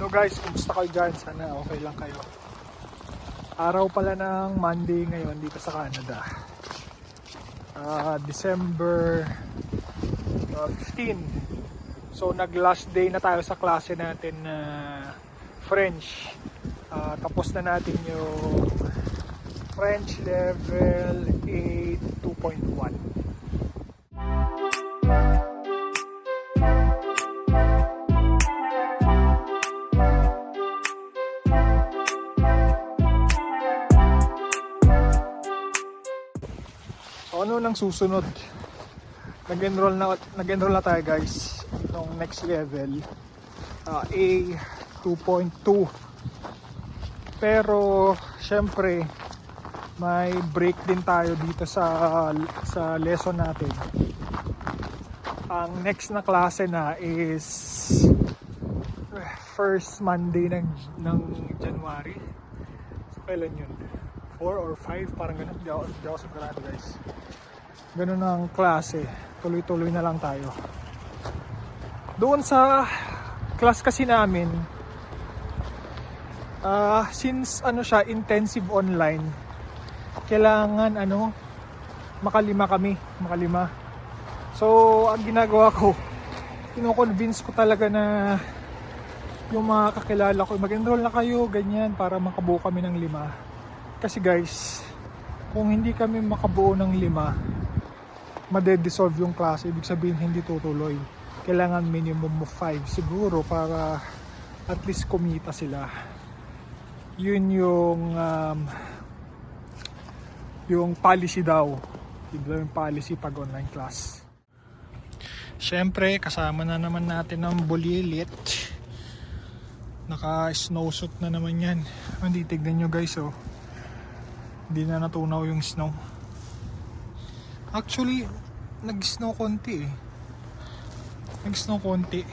Hello guys, kumusta kayo dyan? Sana okay lang kayo. Araw pala ng Monday ngayon dito sa Canada. December 15. So nag last day na tayo sa klase natin na French. Tapos na natin yung French level 8 2.1. Ano nang susunod? Nag-enroll na tayo guys nung next level, A 2.2. Pero syempre may break din tayo dito sa lesson natin. Ang next na klase na is first Monday ng January. So kailan yun? 4 or 5, parang ganun. Di ako sigurado guys. Ganun ang klase. Tuloy-tuloy na lang tayo. Doon sa class kasi namin, since siya, intensive online, kailangan makalima kami. So, ang ginagawa ko, kino-convince ko talaga na yung mga kakilala ko, mag-enroll na kayo, ganyan, para makabuo kami ng 5. Kasi guys, kung hindi kami makabuo ng 5, made-dissolve yung klase, ibig sabihin hindi tutuloy. Kailangan minimum of 5 siguro para at least kumita sila. Yun yung policy daw. Diba yung policy pag online class. Syempre, kasama na naman natin ang bulilit. Naka-snowsuit na naman yan. Hindi, tignan nyo guys, oh. Hindi na natunaw yung snow. Actually, nag-snow konti eh. Nag-snow konti.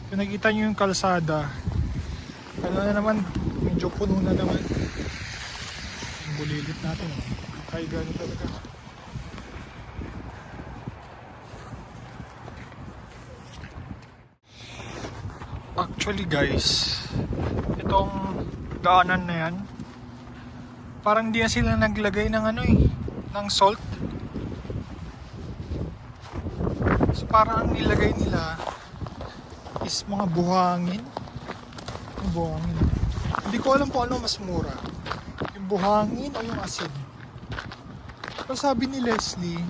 Kung nakita nyo yung kalsada, na naman, medyo puno na naman. Yung bulilit natin. Kaya gano'n talaga. Actually guys, itong daanan na yan, parang di na sila naglagay ng ng salt. So parang ang nilagay nila is mga buhangin. Yung buhangin. Hindi ko alam kung ano mas mura, yung buhangin o yung asin. Pero sabi ni Leslie,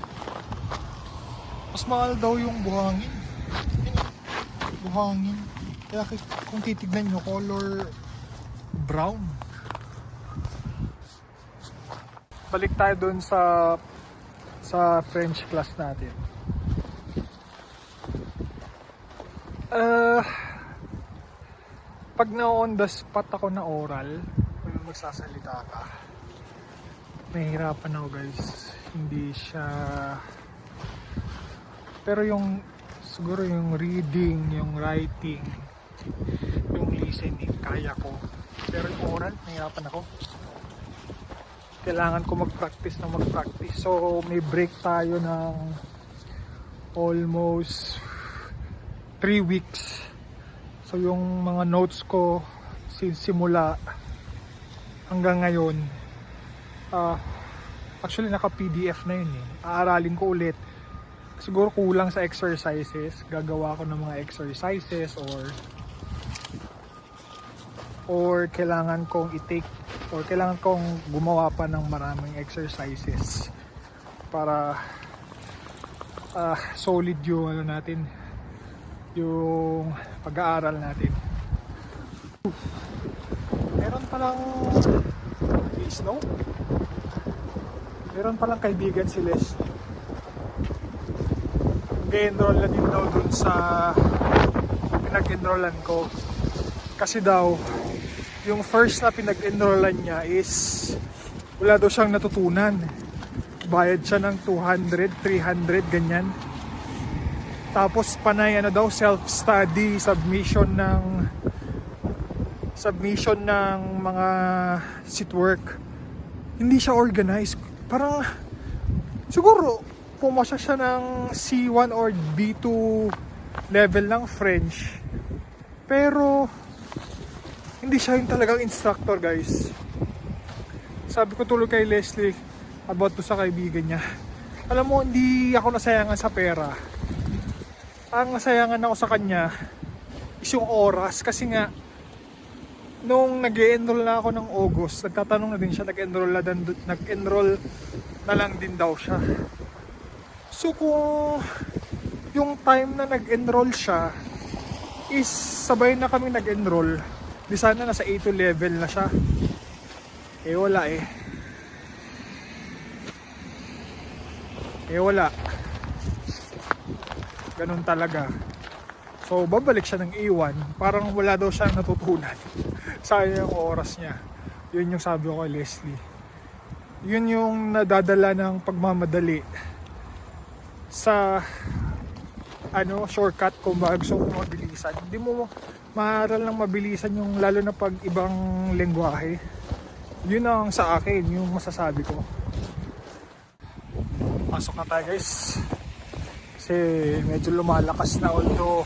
mas mahal daw yung buhangin. Buhangin. Kaya kung titignan nyo, color brown. Balik tayo dun sa French class natin. Pag na-on the spot ako na oral, kung magsasalita ka, nahihirapan ako guys. Hindi siya, pero siguro yung reading, yung writing, yung listening, kaya ko. Pero yung oral, nahihirapan ako. Kailangan ko mag-practice. So may break tayo ng almost 3 weeks. So yung mga notes ko simula hanggang ngayon, actually naka PDF na yun eh. Aaralin ko ulit. Siguro kulang sa exercises. Gagawa ko ng mga exercises or kailangan kong i-take or kailangan kong gumawa pa ng maraming exercises para solid yung natin, yung pag-aaral natin. Meron palang snow. Meron palang kaibigan si Leslie. Nag-enroll na din daw dun sa pinag-enrollan ko. Kasi daw, yung first na pinag-enrollan niya is wala daw siyang natutunan. Bayad siya ng 200, 300, ganyan. Tapos panay daw, self-study, submission ng mga seat work. Hindi siya organized. Parang siguro pumasya siya ng C1 or B2 level ng French. Pero hindi siya yung talagang instructor, guys. Sabi ko tuloy kay Leslie about to sa kaibigan niya. Alam mo, hindi ako nasayangan sa pera. Ang nasayangan ako sa kanya is yung oras. Kasi nga, nung nag-enroll na ako ng August, nagtatanong na din siya, nag-enroll na lang din daw siya. So kung yung time na nag-enroll siya is sabay na kami nag-enroll, di sana nasa A2 level na siya. Eh wala eh. Wala. Ganun talaga. So babalik siya ng A1, parang wala daw siyang natutunan. Sayang yung oras niya. Yun yung sabi ko kay Leslie. Yun yung nadadala ng pagmamadali sa shortcut kung gusto mo mabilisan. Hindi mo maaral ng mabilisan yung lalo na pag ibang lengguwahe. Yun ang sa akin, yung masasabi ko. Pasok na tayo, guys. Kasi medyo lumalakas na, although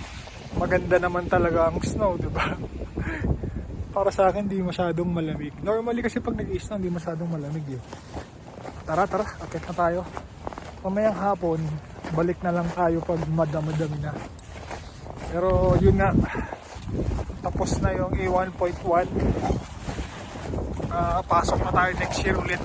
maganda naman talaga ang snow, diba? Para sa akin, di masyadong malamig. Normally kasi pag nag-i-snow, di masyadong malamig yun. Tara, akit na tayo. Mamayang hapon, balik na lang tayo pag madami na. Pero yun na, tapos na yung A1.1. Pasok na tayo next year ulit.